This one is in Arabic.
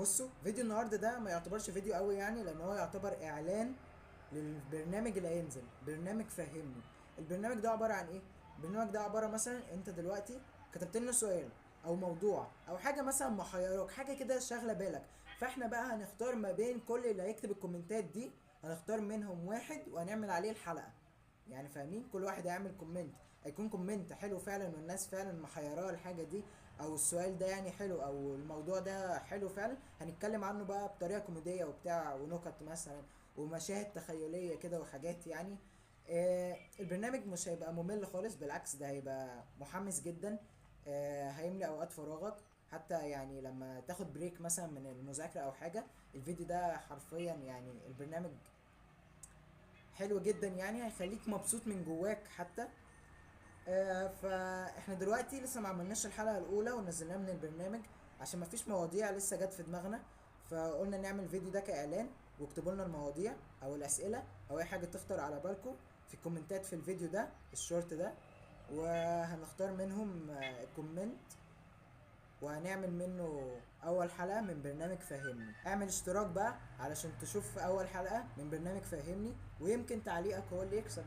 بصوا، فيديو النهارده ده ما يعتبرش فيديو قوي يعني، لان هو يعتبر اعلان للبرنامج اللي هينزل، برنامج فهمني. البرنامج ده عباره عن ايه؟ البرنامج ده عباره مثلا انت دلوقتي كتبت لنا سؤال او موضوع او حاجه مثلا محيراك، حاجه كده شاغله بالك، فاحنا بقى هنختار ما بين كل اللي هيكتب الكومنتات دي، هنختار منهم واحد وهنعمل عليه الحلقه. يعني فاهمين؟ كل واحد هيعمل كومنت، هيكون كومنت حلو فعلا والناس فعلا محيراه الحاجه دي، او السؤال ده يعني حلو، او الموضوع ده حلو فعلا، هنتكلم عنه بقى بطريقه كوميديه وبتاع ونكت مثلا ومشاهد تخيليه كده وحاجات يعني. البرنامج مش هيبقى ممل خالص، بالعكس ده هيبقى محمس جدا. هيملي اوقات فراغك، حتى يعني لما تاخد بريك مثلا من المذاكره او حاجه، الفيديو ده حرفيا يعني البرنامج حلو جدا، يعني هيخليك مبسوط من جواك حتى. فاحنا دلوقتي لسه ما عملناش الحلقه الاولى ونزلناها من البرنامج عشان ما فيش مواضيع لسه جت في دماغنا، فقلنا نعمل فيديو ده كاعلان. واكتبوا لنا المواضيع او الاسئله او اي حاجه تخطر على بالكم في الكومنتات في الفيديو ده الشورت ده، وهنختار منهم الكومنت، وهنعمل منه اول حلقه من برنامج فهمني. اعمل اشتراك بقى علشان تشوف اول حلقه من برنامج فهمني، ويمكن تعليقك هو اللي يكسب.